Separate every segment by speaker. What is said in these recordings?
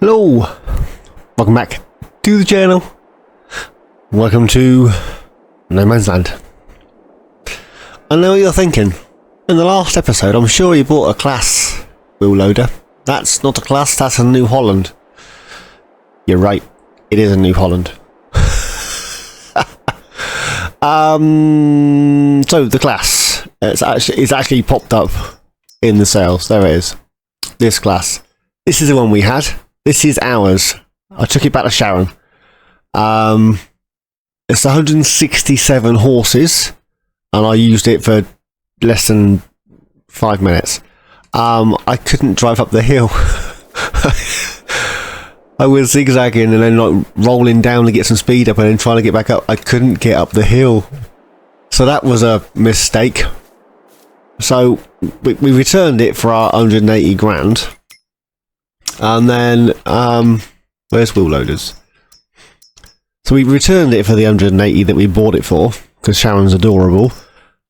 Speaker 1: Hello, welcome back to the channel. Welcome to nomansland. I know what you're thinking. In the last episode, I'm sure you bought a class wheel loader. That's not a class, that's a New Holland. You're right, it is a New Holland. So the class, it's actually popped up in the sales. There it is. This class. This is the one we had. This is ours. I took it back to Sharon. It's 167 horses, and I used it for less than 5 minutes. I couldn't drive up the hill. I was zigzagging and then like rolling down to get some speed up and then trying to get back up. I couldn't get up the hill. So that was a mistake. So we returned it for our 180 grand. And then, where's wheel loaders? So we returned it for the 180 that we bought it for, because Sharon's adorable.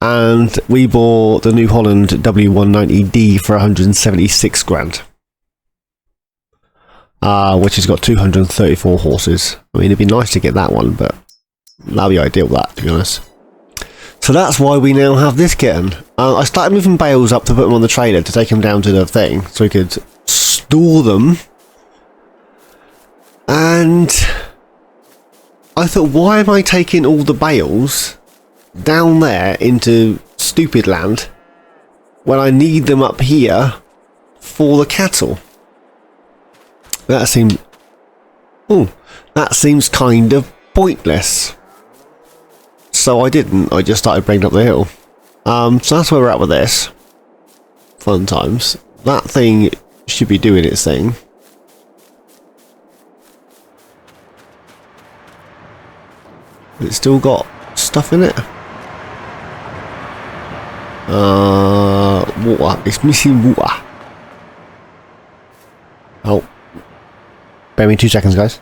Speaker 1: And we bought the New Holland W190D for 176 grand. Which has got 234 horses. I mean, it'd be nice to get that one, but that'd be ideal, that, to be honest. So that's why we now have this kitten. I started moving bales up to put them on the trailer to take them down to the thing, so we could store them. And I thought, why am I taking all the bales down there into stupid land when I need them up here for the cattle? That seems kind of pointless. So I didn't. I just started bringing up the hill. So that's where we're at with this. Fun times. That thing should be doing its thing. It's still got stuff in it. Water. It's missing water. Oh. Bear me 2 seconds, guys.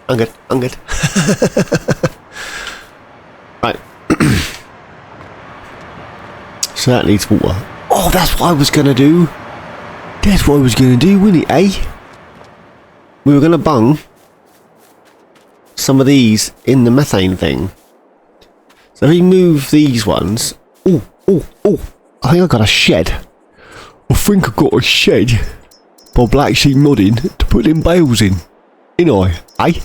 Speaker 1: I'm good. I'm good. Right. So that needs water. Oh, that's what I was going to do. That's what I was going to do, wasn't it, eh? We were going to bung some of these in the methane thing. So if we move these ones... Oh. I think I got a shed. I think I got a shed for black sheep modding to put them bales in. I? Eh?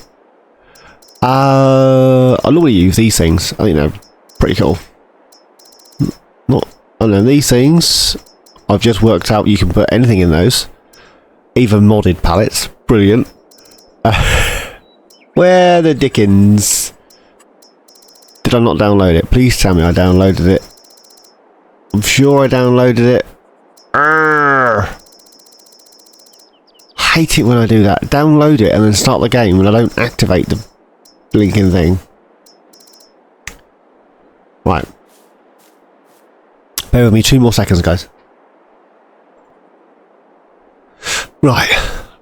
Speaker 1: I normally use these things. I think they're pretty cool. I don't know, these things, I've just worked out you can put anything in those. Even modded pallets. Brilliant. Where the dickens? Did I not download it? Please tell me I downloaded it. I'm sure I downloaded it. I hate it when I do that. Download it and then start the game and I don't activate the blinking thing. Right. Bear with me 2 more seconds, guys. Right.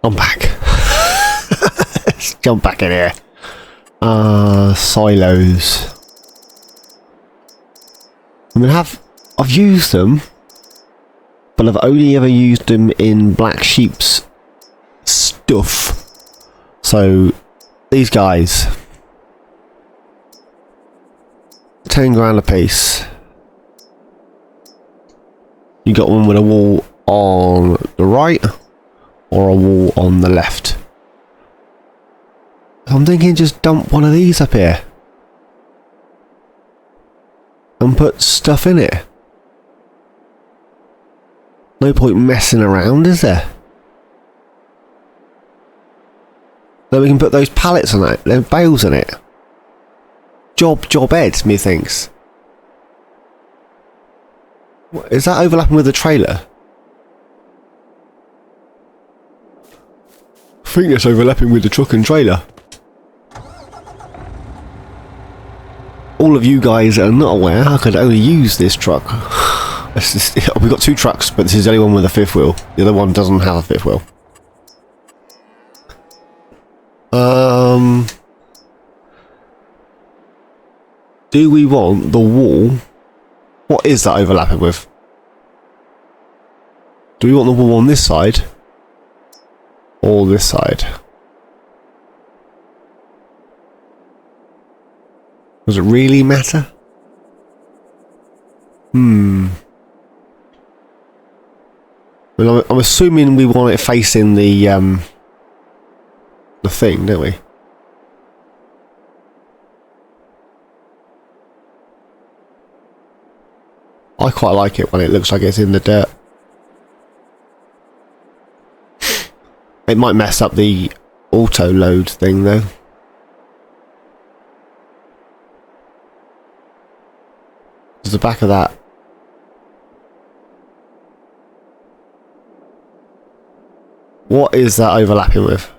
Speaker 1: I'm back. Let's jump back in here. Silos. I mean, I've used them, but I've only ever used them in black sheep's stuff. So these guys, 10 grand a piece. You got one with a wall on the right or a wall on the left. I'm thinking just dump one of these up here and put stuff in it. No point messing around, is there? Then we can put those pallets on it, then bales in it. Job Ed, methinks. What, is that overlapping with the trailer? I think it's overlapping with the truck and trailer. All of you guys that are not aware, I could only use this truck. We've got 2 trucks, but this is the only one with a 5th wheel. The other one doesn't have a 5th wheel. Do we want the wall? What is that overlapping with? Do we want the wall on this side? Or this side? Does it really matter? Well, I'm assuming we want it facing the thing, don't we? I quite like it when it looks like it's in the dirt. It might mess up the auto load thing though. There's the back of that. What is that overlapping with?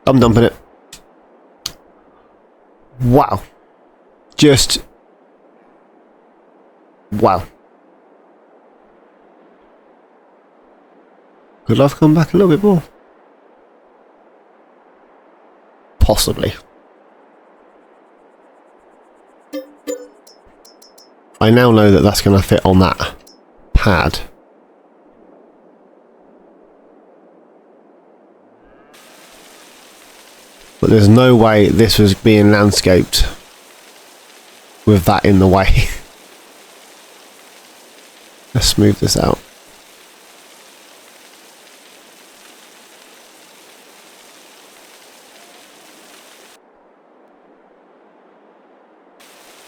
Speaker 1: I'm dumping it. Wow. Just... wow. Could I have come back a little bit more? Possibly. I now know that that's going to fit on that pad. But there's no way this was being landscaped with that in the way. Let's smooth this out.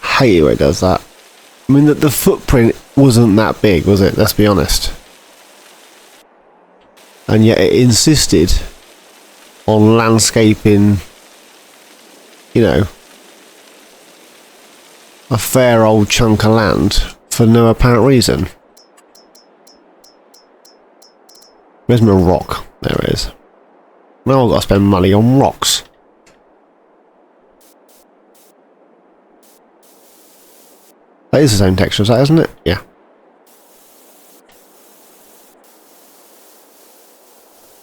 Speaker 1: Hate it when it does that. I mean, the footprint wasn't that big, was it? Let's be honest. And yet it insisted on landscaping, you know, a fair old chunk of land for no apparent reason. Where's my rock? There it is. Now I've got to spend money on rocks. That is the same texture as that, isn't it? Yeah.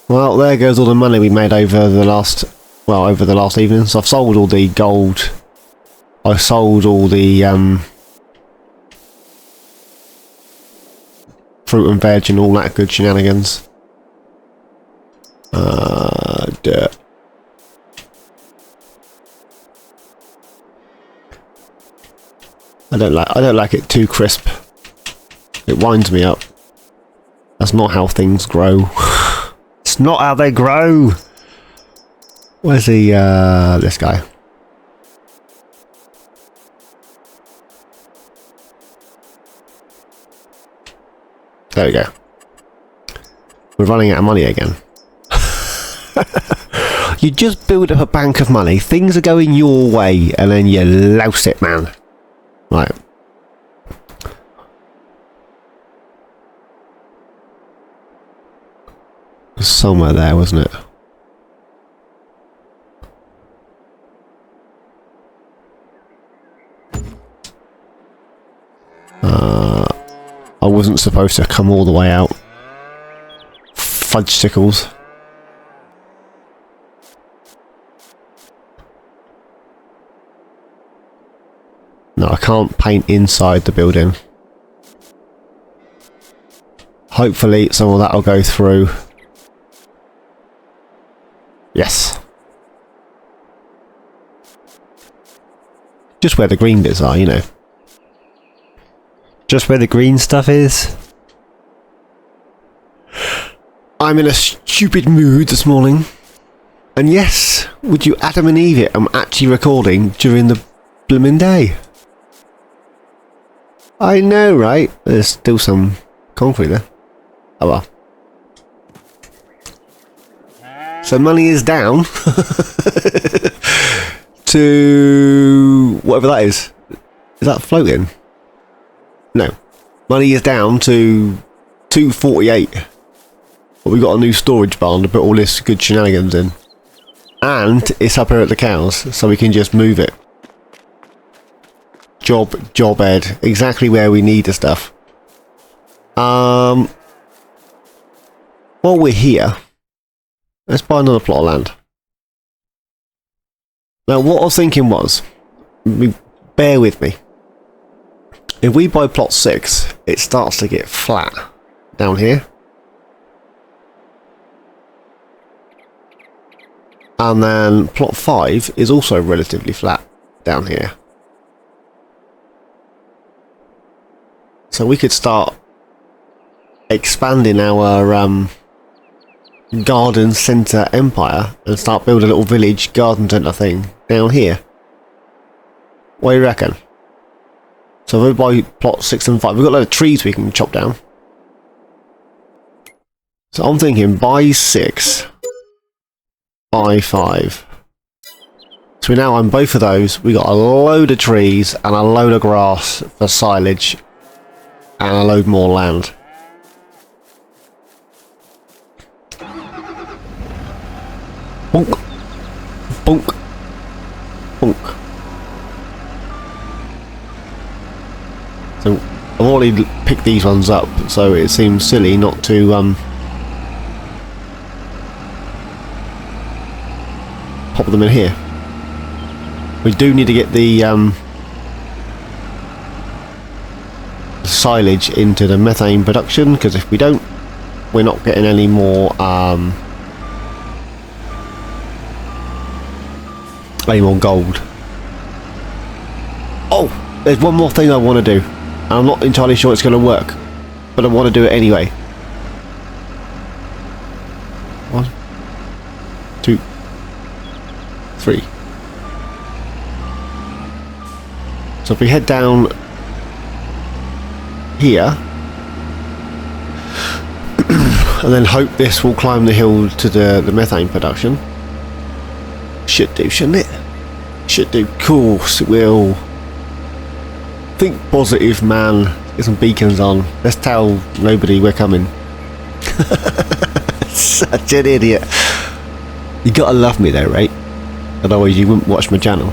Speaker 1: Well, there goes all the money we made over the last, well, over the last evening. So I've sold all the gold. I sold all the fruit and veg and all that good shenanigans. Dirt. I don't like it too crisp. It winds me up. That's not how things grow. It's not how they grow. Where's the this guy? There we go. We're running out of money again. You just build up a bank of money, things are going your way, and then you louse it, man. Right. Somewhere there, wasn't it? I wasn't supposed to come all the way out. Fudge sickles. No, I can't paint inside the building. Hopefully some of that will go through. Yes. Just where the green bits are, you know. Just where the green stuff is. I'm in a stupid mood this morning. And yes, would you Adam and Eve it, I'm actually recording during the blooming day. I know, right? There's still some concrete there. Oh well. So money is down to whatever that is. Is that floating? No. Money is down to 248. But we've got a new storage barn to put all this good shenanigans in. And it's up here at the cows, so we can just move it. Job Ed, exactly where we need the stuff. While we're here, let's buy another plot of land. Now what I was thinking was, bear with me. If we buy plot 6, it starts to get flat down here. And then plot 5 is also relatively flat down here. So we could start expanding our garden centre empire and start building a little village garden centre thing down here. What do you reckon? So if we buy plot 6 and 5, we've got a lot of trees we can chop down. So I'm thinking buy 6, buy 5. So we now own both of those. We got a load of trees and a load of grass for silage and a load more land. Bonk, bonk, bonk. So I've already picked these ones up, so it seems silly not to pop them in here. We do need to get the silage into the methane production, because if we don't, we're not getting any more gold. Oh, there's one more thing I want to do. I'm not entirely sure it's going to work, but I want to do it anyway. 1, 2, 3. So if we head down here and then hope this will climb the hill to the methane production. Should do, shouldn't it? Should do. Of course it will. Think positive, man. Get some beacons on. Let's tell nobody we're coming. Such an idiot. You gotta love me though, right? Otherwise you wouldn't watch my channel.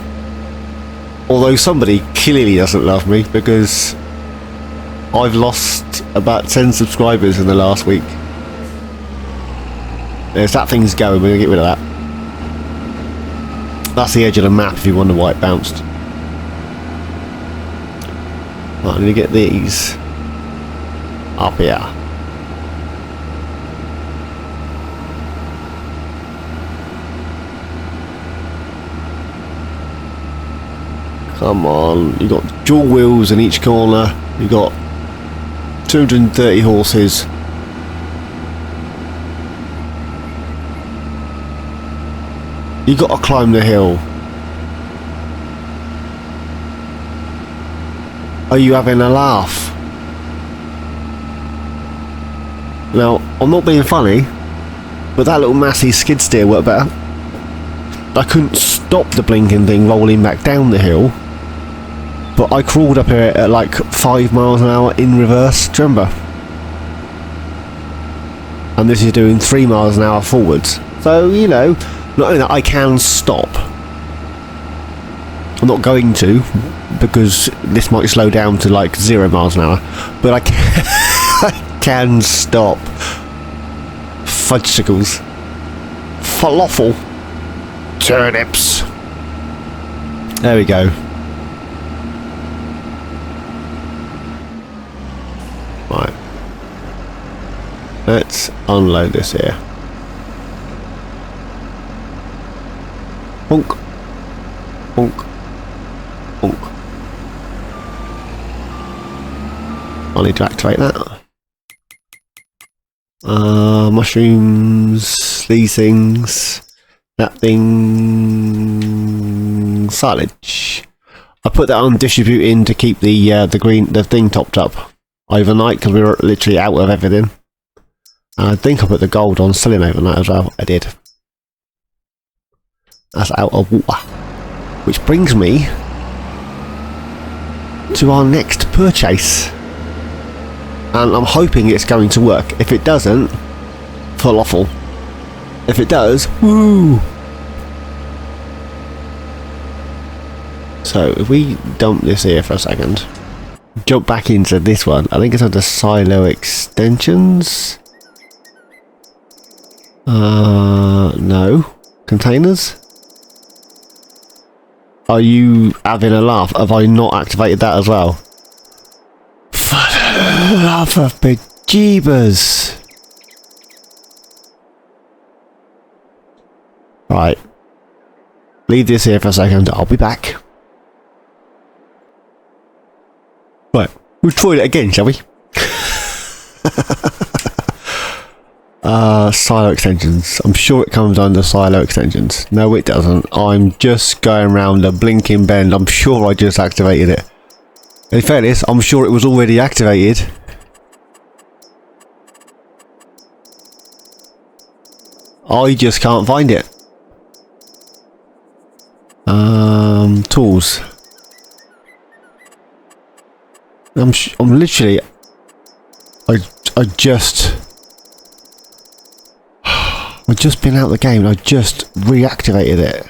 Speaker 1: Although somebody clearly doesn't love me, because I've lost about 10 subscribers in the last week. There's that thing's going, we're gonna get rid of that. That's the edge of the map if you wonder why it bounced. Right, I need to get these up here. Come on, you got dual wheels in each corner, you got 230 horses. You got to climb the hill. Are you having a laugh? Now, I'm not being funny, but that little massy skid steer worked better. I couldn't stop the blinking thing rolling back down the hill, but I crawled up here at like 5 miles an hour in reverse, do you remember? And this is doing 3 miles an hour forwards. So, you know, not only that, I can stop. I'm not going to, because this might slow down to like 0 miles an hour, but I can, I can stop. Fudgesicles. Falafel. Turnips. There we go. Right. Let's unload this here. Bonk. Bonk. Bonk. I need to activate that. Mushrooms, these things, that thing, silage. I put that on distributing to keep the thing topped up overnight, because we were literally out of everything. And I think I put the gold on selling overnight as well. I did. That's out of water. Which brings me to our next purchase. And I'm hoping it's going to work. If it doesn't, falafel. If it does, woo! So if we dump this here for a second, jump back into this one. I think it's under silo extensions. No. Containers? Are you having a laugh? Have I not activated that as well? For the love of bejeebers. Right. Leave this here for a second. I'll be back. Right. We'll try it again, shall we? Silo extensions. I'm sure it comes under silo extensions. No, it doesn't. I'm just going around a blinking bend. I'm sure I just activated it. In fairness, I'm sure it was already activated. I just can't find it. Tools. I'm literally. I've just been out of the game and I just reactivated it.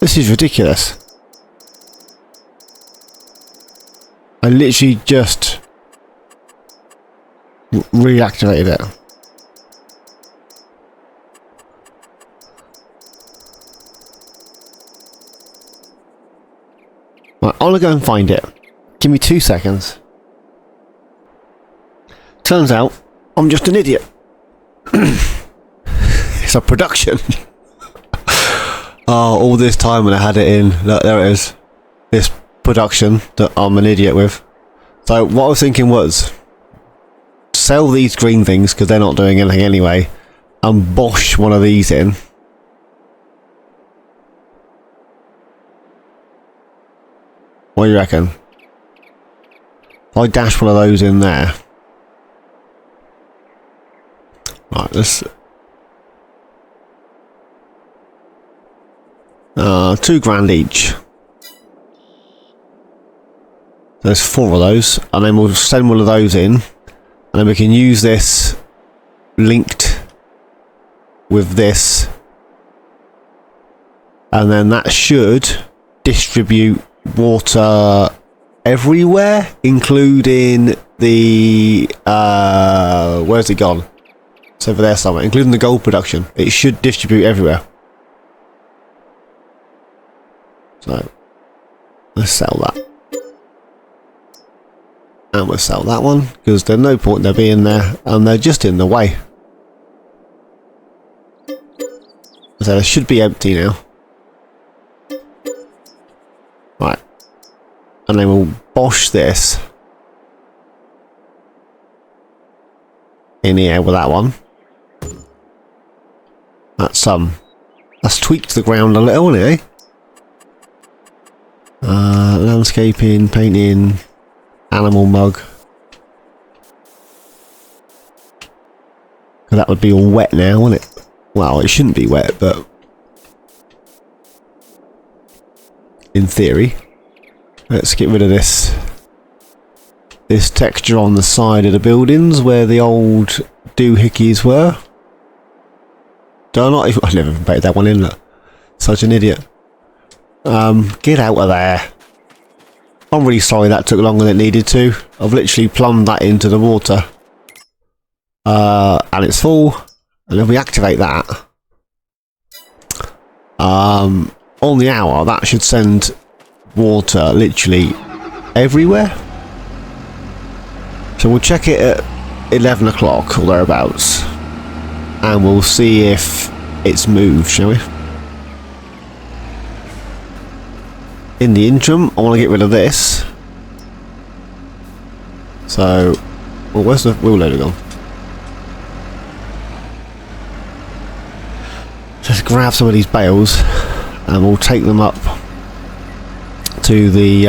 Speaker 1: This is ridiculous. I literally just reactivated it. Right, I'm gonna go and find it. Give me 2 seconds. Turns out, I'm just an idiot. It's a production. Oh, all this time when I had it in, look, there it is. This production that I'm an idiot with. So what I was thinking was, sell these green things because they're not doing anything anyway, and bosh one of these in. What do you reckon? If I dash one of those in there. Right, let's... £2,000 each. There's 4 of those, and then we'll send one of those in, and then we can use this linked with this, and then that should distribute water everywhere, including the where's it gone? It's over there somewhere, including the gold production. It should distribute everywhere. So let's sell that. And we'll sell that one, because there's no point in there being there, and they're just in the way. So they should be empty now. Right. And then we'll bosh this in here with that one. That's tweaked the ground a little, isn't it? Landscaping, painting, animal mug. That would be all wet now, wouldn't it? Well, it shouldn't be wet, but in theory. Let's get rid of this texture on the side of the buildings where the old doohickeys were. Do I not even... I never painted that one in, look. Such an idiot. Get out of there. I'm really sorry that took longer than it needed to. I've literally plumbed that into the water. And it's full. And if we activate that, on the hour, that should send water literally everywhere. So we'll check it at 11 o'clock or thereabouts. And we'll see if it's moved, shall we? In the interim, I want to get rid of this. So, well, where's the wheel loader gone? Just grab some of these bales and we'll take them up to the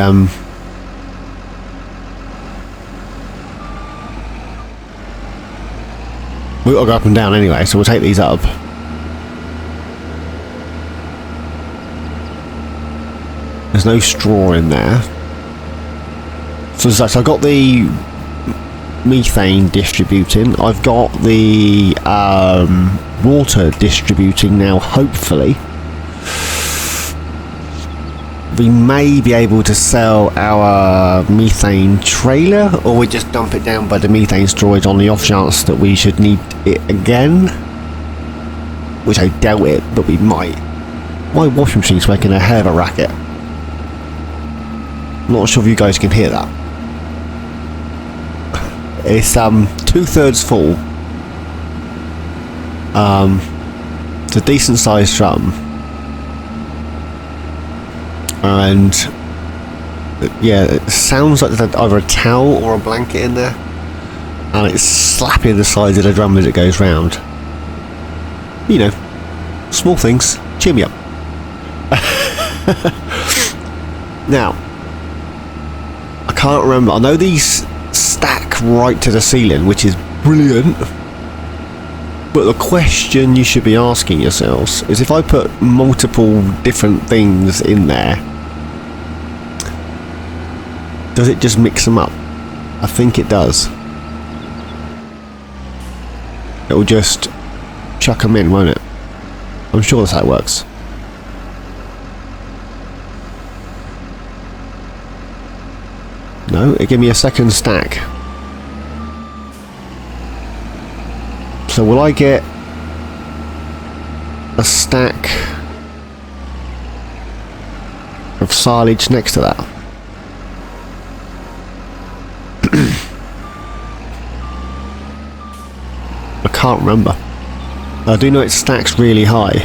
Speaker 1: We've got to go up and down anyway, so we'll take these up. There's no straw in there. So I've got the methane distributing. I've got the water distributing now, hopefully. We may be able to sell our methane trailer, or we just dump it down by the methane storage on the off chance that we should need it again. Which I doubt it, but we might. My washing machine's making a hell of a racket. I'm not sure if you guys can hear that. It's 2/3 full. It's a decent sized drum. And yeah, it sounds like there's either a towel or a blanket in there, and it's slapping the sides of the drum as it goes round. You know, small things cheer me up. Now, I can't remember. I know these stack right to the ceiling, which is brilliant. But the question you should be asking yourselves is, if I put multiple different things in there, does it just mix them up? I think it does. It'll just chuck them in, won't it? I'm sure that's how it works. No, it gave me a second stack. So will I get a stack of silage next to that? I can't remember. I do know it stacks really high.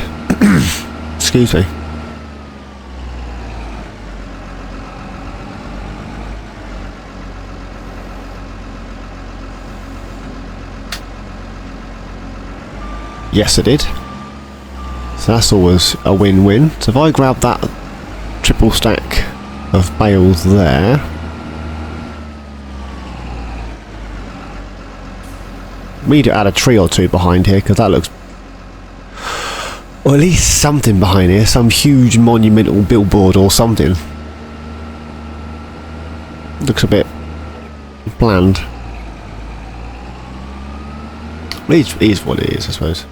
Speaker 1: Excuse me. Yes, I did. So that's always a win-win. So if I grab that triple stack of bales there, we need to add a tree or two behind here, because that looks, or at least something behind here, some huge monumental billboard or something. Looks a bit bland. It is what it is, I suppose.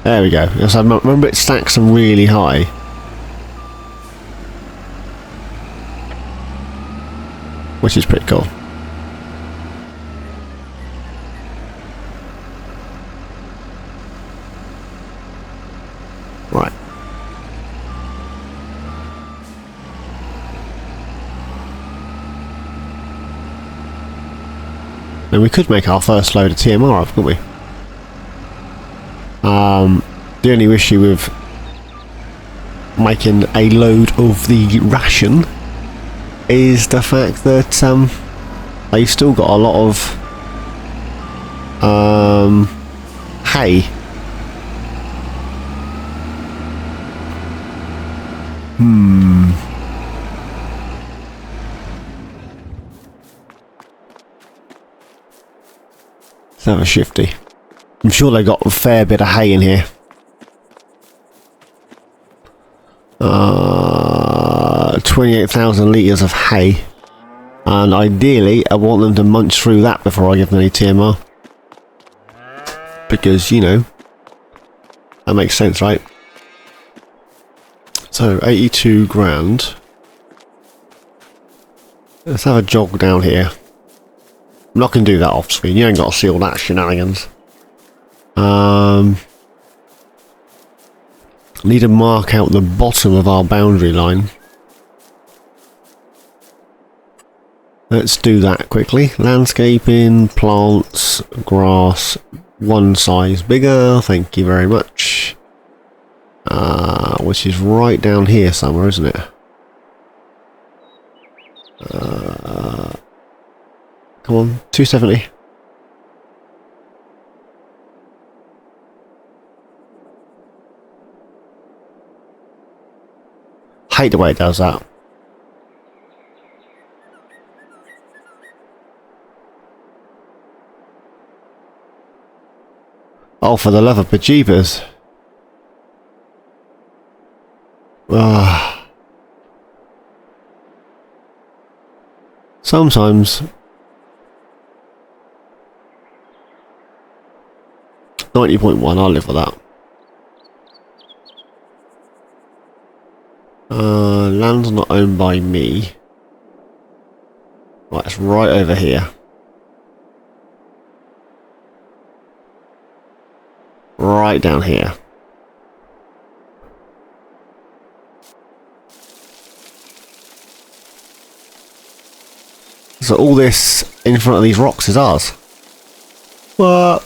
Speaker 1: There we go. So I remember it stacks them really high. Which is pretty cool. Right. And we could make our first load of TMR up, couldn't we? The only issue with making a load of the ration is the fact that they've still got a lot of hay. Let's have a shifty. I'm sure they got a fair bit of hay in here. 28,000 litres of hay. And ideally, I want them to munch through that before I give them any TMR. Because, you know, that makes sense, right? So, 82 grand. Let's have a jog down here. I'm not going to do that off screen. You ain't got to see all that shenanigans. Need to mark out the bottom of our boundary line. Let's do that quickly. Landscaping, plants, grass, one size bigger, thank you very much. Which is right down here somewhere, isn't it? Come on, 270. hate the way it does that. Oh, for the love of bejeebers. Sometimes 90.1, I'll live with that. Land's not owned by me. Right, it's right over here. Right down here. So all this in front of these rocks is ours. What?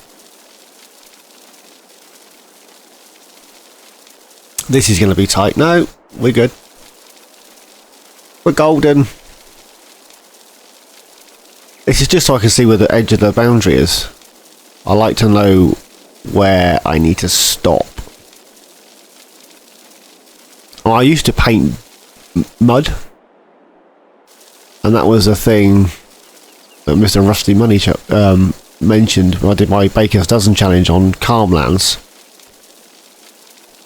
Speaker 1: This is going to be tight. No, we're good. We're golden. This is just so I can see where the edge of the boundary is. I like to know where I need to stop. Well, I used to paint mud, and that was a thing that Mr. Rusty Money mentioned when I did my Baker's Dozen challenge on Calmlands.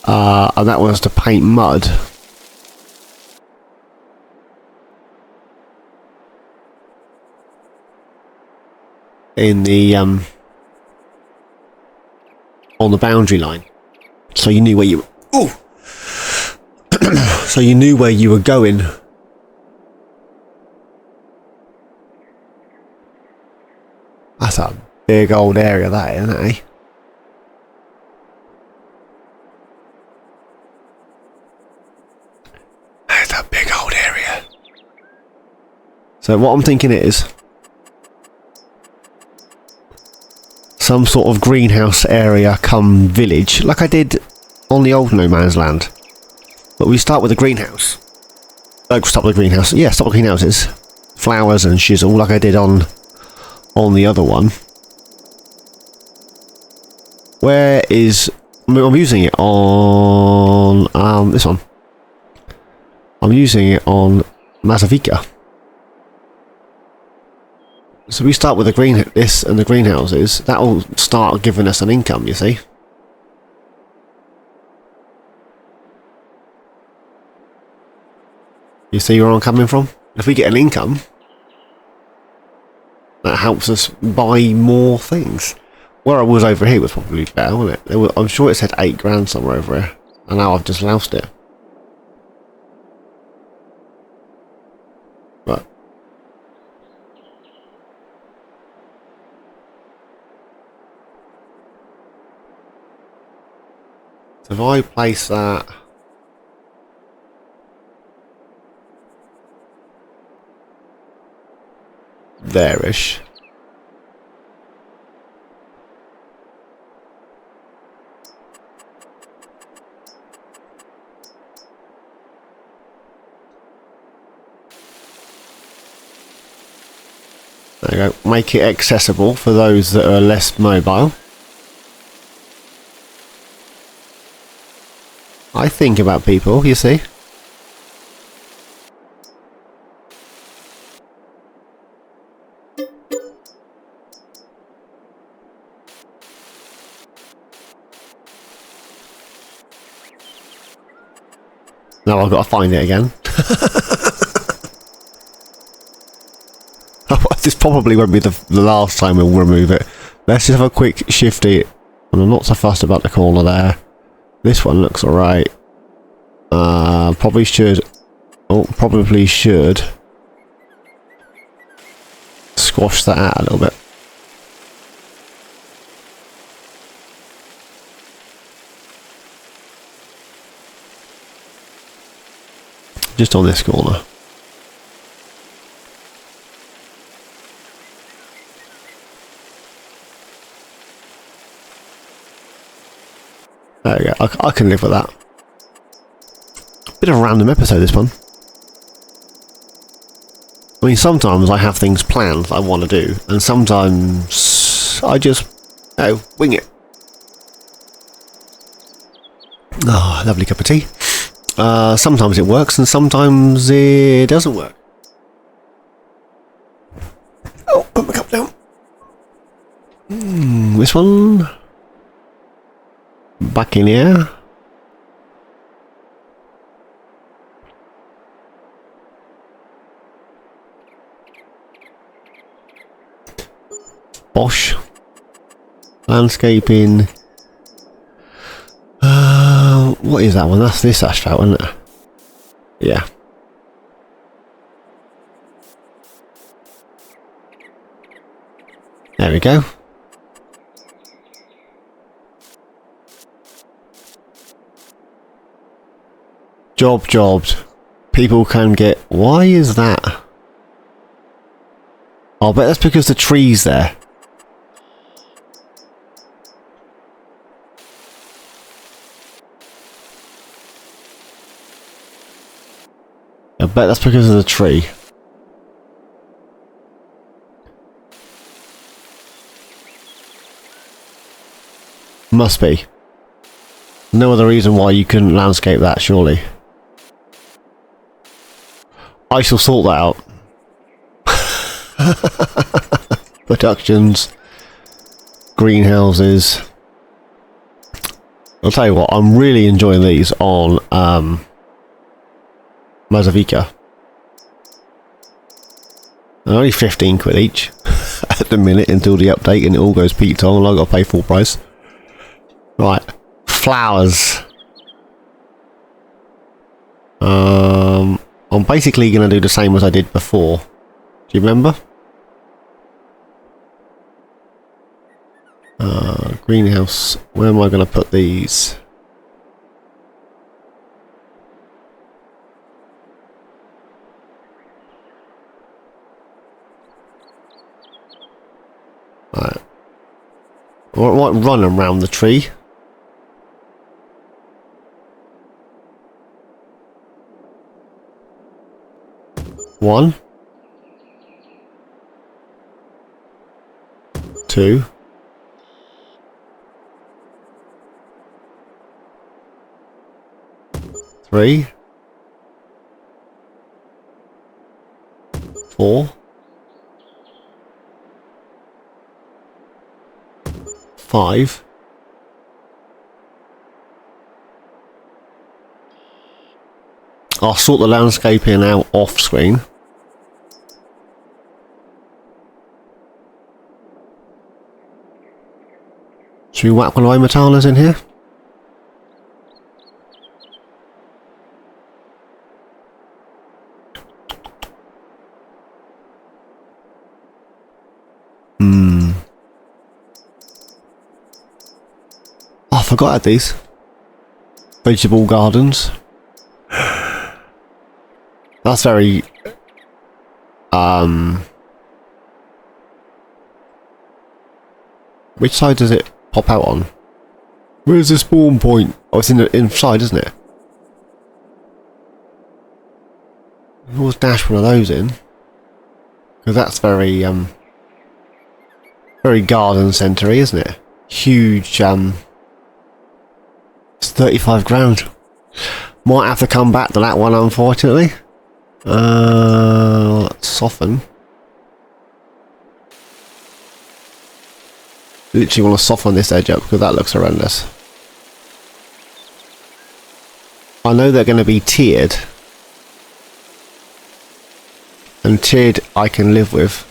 Speaker 1: And that was to paint mud. In the on the boundary line, so you knew where you so you knew where you were going. That's a big old area, that, isn't it, eh? That's a big old area. So what I'm thinking is some sort of greenhouse area come village, like I did on the old No Man's Land. But we start with a greenhouse. Start with a greenhouse. Yeah, start with greenhouses. Flowers and shizzle, like I did on the other one. Where is... I'm using it on this one. I'm using it on Mazovica. So we start with this and the greenhouses. That will start giving us an income, you see. You see where I'm coming from? If we get an income, that helps us buy more things. Where I was over here was probably better, wasn't it? I'm sure it said 8 grand somewhere over here. And now I've just loused it. But so if I place that there-ish. There you go. Make it accessible for those that are less mobile. I think about people, you see. Now I've got to find it again. This probably won't be the last time we'll remove it. Let's just have a quick shifty. And I'm not so fussed about the corner there. This one looks alright. Probably should squash that out a little bit. Just on this corner. There we go. I can live with that. Bit of a random episode, this one. I mean, sometimes I have things planned that I want to do, and sometimes I just, wing it. Oh, lovely cup of tea. Sometimes it works and sometimes it doesn't work. Oh, put my cup down. This one. Back in here. Bosh. Landscaping. What is that one? That's this asphalt, isn't it? Yeah. There we go. Jobs. People can get... Why is that? Oh, but that's because the tree's there. I bet that's because of the tree. Must be. No other reason why you couldn't landscape that, surely. I shall sort that out. Productions. Greenhouses. I'll tell you what, I'm really enjoying these on Mazavica. They're only 15 quid each at the minute until the update and it all goes peak time and I've got to pay full price. Right, flowers. I'm basically going to do the same as I did before. Do you remember? Greenhouse. Where am I going to put these? Right. I might run around the tree. One. Two. Three. Four. Five. I'll sort the landscaping out off screen. Should we whack one of my matalas in here? Oh, I forgot I had these. Vegetable gardens. That's very... Which side does it pop out on? Where's the spawn point? Oh, it's in the inside, isn't it? I always dash one of those in. Because that's very, very garden centre-y, isn't it? Huge, it's 35 grand. Might have to come back to that one, unfortunately. Let's soften. Literally want to soften this edge up because that looks horrendous. I know they're going to be tiered. And tiered I can live with.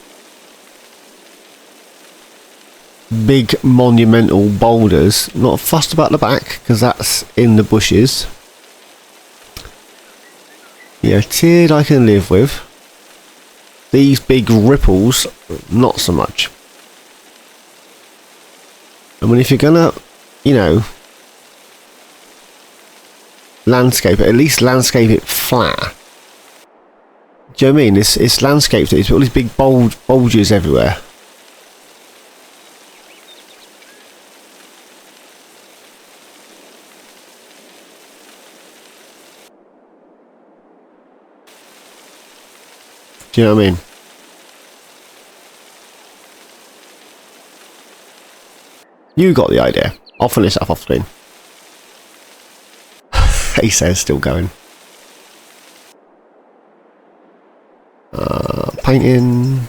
Speaker 1: Big monumental boulders. Not fussed about the back because that's in the bushes. Yeah, tiered I can live with. These big ripples, not so much. I mean, if you're gonna, you know, landscape it, at least landscape it flat. Do you know what I mean? It's landscaped, it's got all these big bulges everywhere. Do you know what I mean? You got the idea. I'll finish that off screen. He says, still going. Painting.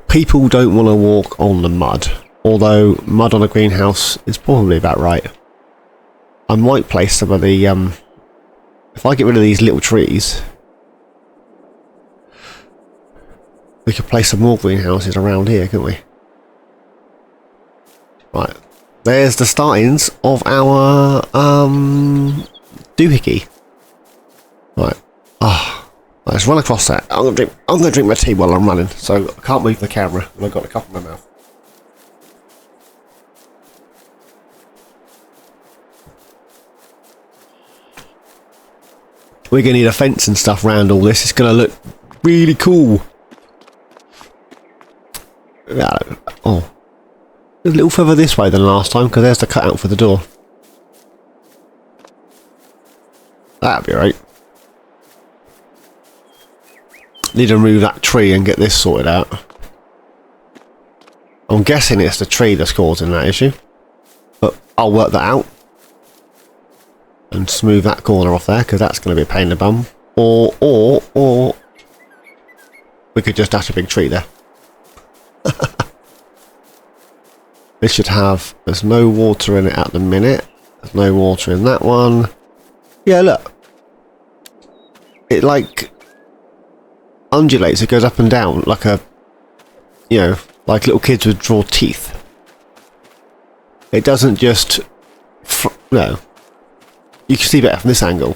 Speaker 1: People don't want to walk on the mud, although mud on a greenhouse is probably about right. I might place some of the, if I get rid of these little trees, we could place some more greenhouses around here, couldn't we? Right, there's the startings of our, doohickey. Right, let's run across that. I'm gonna drink my tea while I'm running, so I can't move the camera, and I've got a cup in my mouth. We're going to need a fence and stuff around all this. It's going to look really cool. Oh. A little further this way than last time, because there's the cutout for the door. That'd be right. Need to remove that tree and get this sorted out. I'm guessing it's the tree that's causing that issue. But I'll work that out. And smooth that corner off there, because that's going to be a pain in the bum. Or we could just dash a big tree there. This should have, there's no water in it at the minute. There's no water in that one. Yeah, look. It like undulates, it goes up and down like a, you know, like little kids would draw teeth. It doesn't just, no. You can see better from this angle.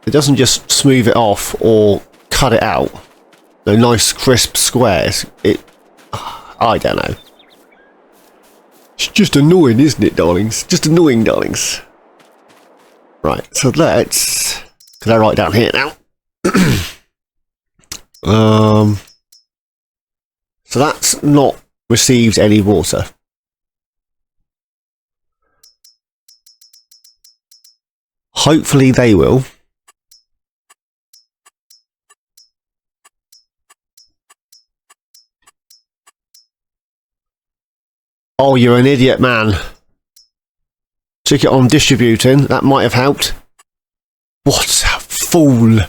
Speaker 1: It doesn't just smooth it off or cut it out. The nice crisp squares. I don't know. It's just annoying, isn't it, darlings? Just annoying, darlings. Right, so let's go right down here now. So that's not received any water. Hopefully they will. Oh, you're an idiot, man. Took it on distributing. That might have helped. What a fool.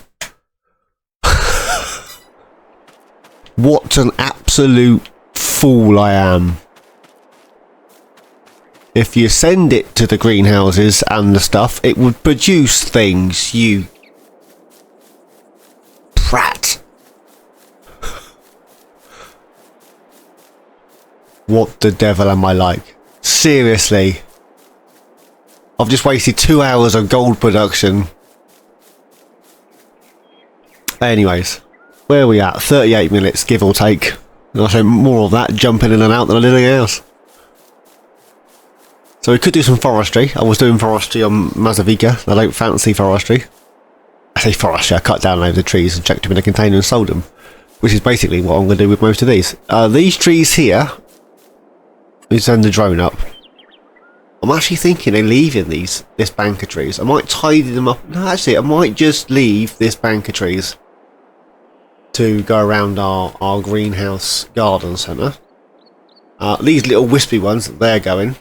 Speaker 1: What an absolute fool I am. If you send it to the greenhouses and the stuff, it would produce things, you prat. What the devil am I like? Seriously. I've just wasted 2 hours of gold production. Anyways, where are we at? 38 minutes, give or take. And I'll show more of that jumping in and out than anything else. So we could do some forestry. I was doing forestry on Mazovica. I don't fancy forestry. I say forestry, I cut down loads of trees and chucked them in a container and sold them. Which is basically what I'm going to do with most of these. These trees here, we send the drone up. I'm actually thinking of leaving this bank of trees. I might tidy them up. No, actually, I might just leave this bank of trees to go around our greenhouse garden centre. These little wispy ones, they're going.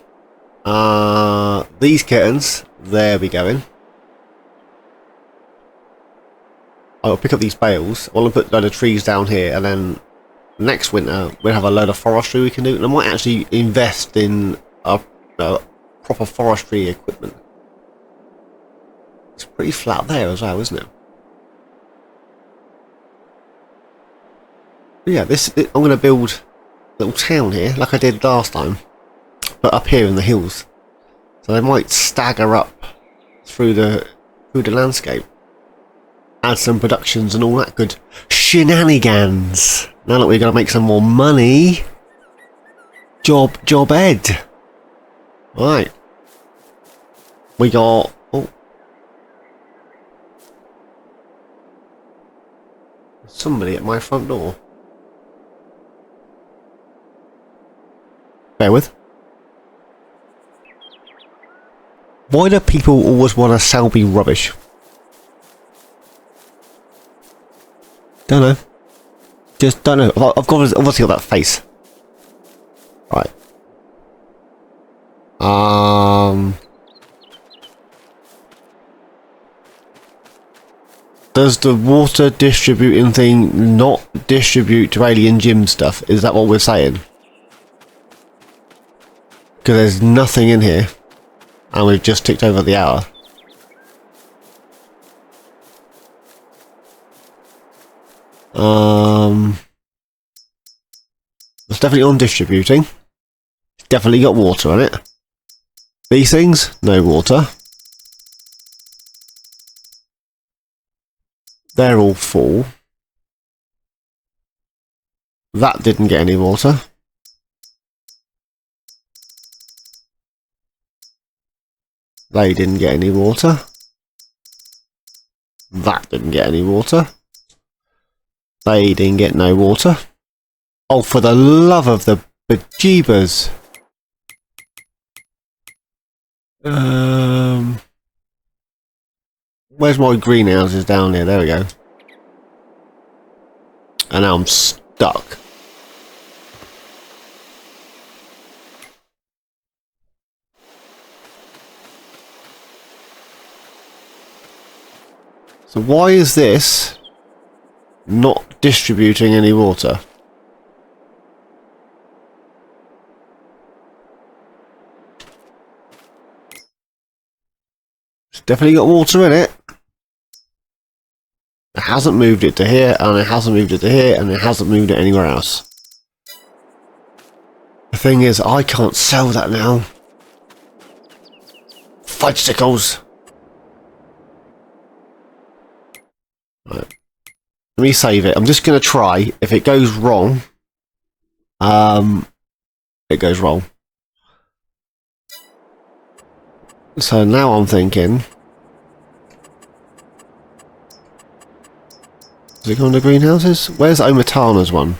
Speaker 1: These kittens, there we going. I'll pick up these bales. I want to put a load of trees down here, and then next winter we'll have a load of forestry we can do. And I might actually invest in proper forestry equipment. It's pretty flat there as well, isn't it? But yeah, I'm going to build a little town here, like I did last time, but up here in the hills. So they might stagger up through the landscape. Add some productions and all that good shenanigans. Now that we're going to make some more money. Job Ed. Right. We got... Oh. Somebody at my front door. Bear with. Why do people always want to sell me rubbish? Don't know. Just don't know. I've obviously got that face. Right. Does the water distributing thing not distribute to alienjim stuff? Is that what we're saying? Because there's nothing in here. And we've just ticked over the hour. It's definitely on distributing. It's definitely got water on it. These things, no water. They're all full. That didn't get any water. They didn't get any water. That didn't get any water. They didn't get no water. Oh, for the love of the bejeebers. Where's my greenhouses down here? There we go. And now I'm stuck. So why is this not distributing any water? It's definitely got water in it. It hasn't moved it to here, and it hasn't moved it to here, and it hasn't moved it anywhere else. The thing is, I can't sell that now. Fudge sickles! Right. Let me save it. I'm just going to try. If it goes wrong, it goes wrong. So now I'm thinking, does it go into greenhouses? Where's Omatana's one?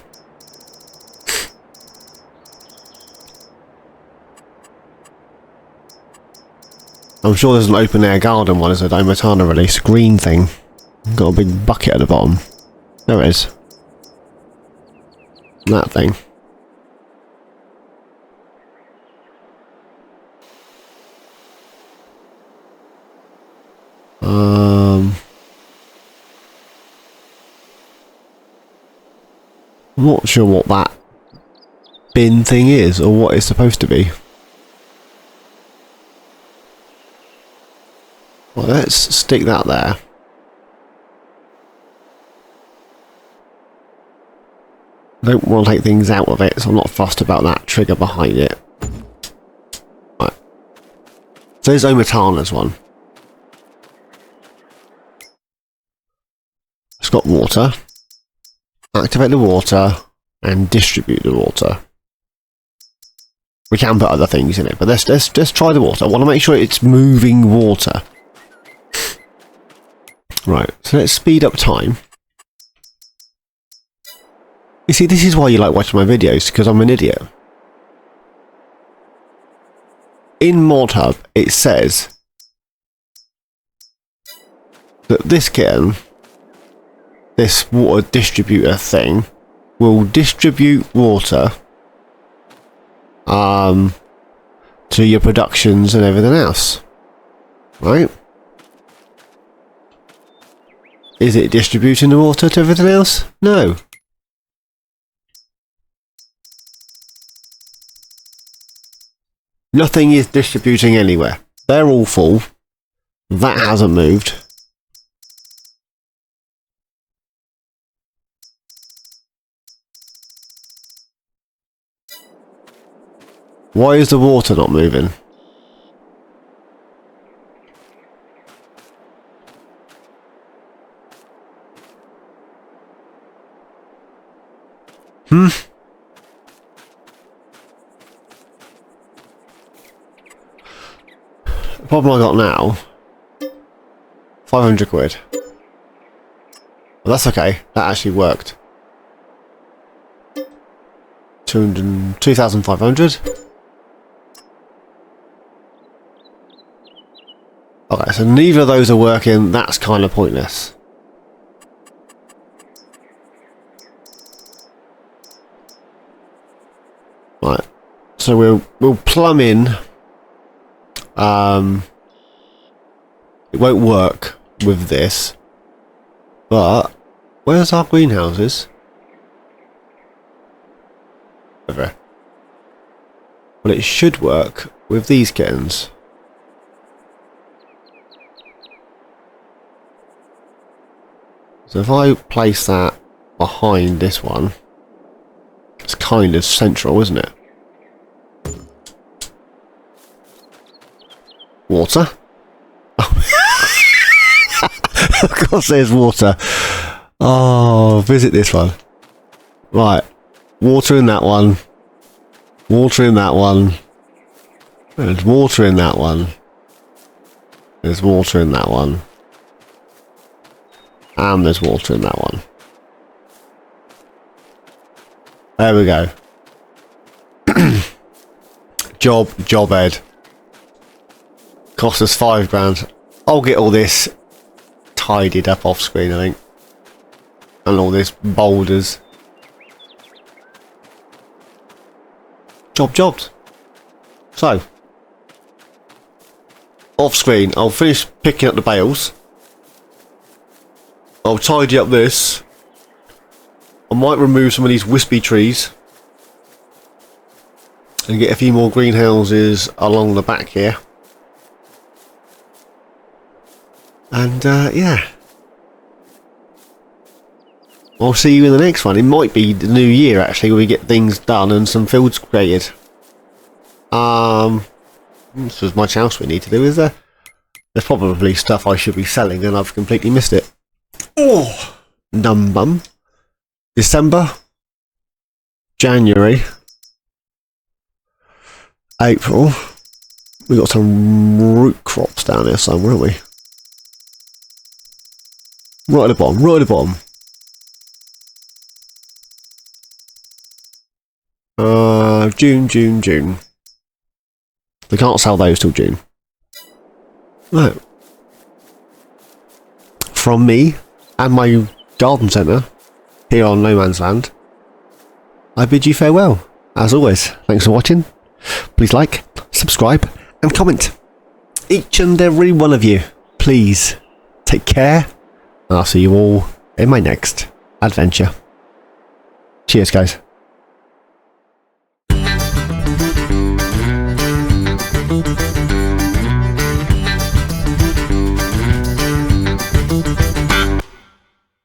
Speaker 1: I'm sure there's an open air garden one. Is it Omatana release? Green thing. Got a big bucket at the bottom. There it is. That thing. I'm not sure what that bin thing is or what it's supposed to be. Well, let's stick that there. I don't want to take things out of it, so I'm not fussed about that trigger behind it. Right. So there's Omatana's one. It's got water. Activate the water and distribute the water. We can put other things in it, but let's try the water. I want to make sure it's moving water. Right, so let's speed up time. You see, this is why you like watching my videos, because I'm an idiot. In ModHub, it says that this kitten, this water distributor thing, will distribute water to your productions and everything else. Right? Is it distributing the water to everything else? No. Nothing is distributing anywhere. They're all full. That hasn't moved. Why is the water not moving? The problem I got now, 500 quid. Well, that's okay. That actually worked. 2,500. Okay, so neither of those are working. That's kind of pointless. Right. So we'll plumb in. It won't work with this. But where's our greenhouses? Over. Well, it should work with these kittens. So if I place that behind this one, it's kind of central, isn't it? Water. Of course there's water. Oh, visit this one. Right. Water in that one. Water in that one. There's water in that one. There's water in that one. And there's water in that one. There we go. Job Ed. Cost us £5 grand. I'll get all this tidied up off screen, I think. And all this boulders. Jobbed. So, off screen, I'll finish picking up the bales. I'll tidy up this. I might remove some of these wispy trees. And get a few more greenhouses along the back here. And yeah. I'll see you in the next one. It might be the new year actually where we get things done and some fields created. This was much else we need to do, is there? There's probably stuff I should be selling and I've completely missed it. Oh, numb bum. December, January, April. We got some root crops down there somewhere, haven't we? Right at the bottom, right at the bottom. June. We can't sell those till June. Right. From me and my garden centre here on Nomansland, I bid you farewell. As always, thanks for watching. Please like, subscribe and comment. Each and every one of you, please take care. And I'll see you all in my next adventure. Cheers, guys.